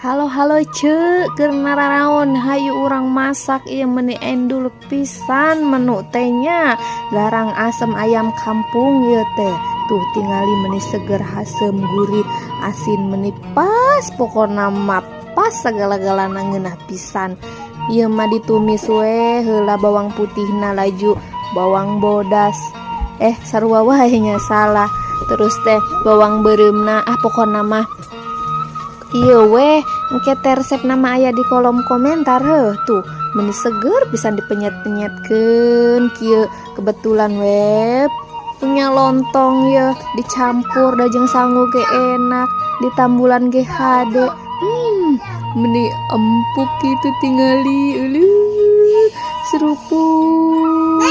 Halo halo cek keur naon hayu urang masak ieu meuni endul pisan menu tehnya garang asem ayam kampung ieu teh tuh tingali meuni seger hasem gurih asin meuni pas pokona mah pas sagala-galana ngeunah pisan ieu mah ditumis we heula bawang putihna laju bawang bodas sarua wae nya salah terus teh bawang beureumna pokona mah iya weh, engke resep nama aya di kolom komentar tuh meni seger bisa dipenyet-penyetkeun kieu kebetulan weh punya lontong ya dicampur da jeung sangu ge enak ditambulan ge hade meni empuk kitu tingali seruput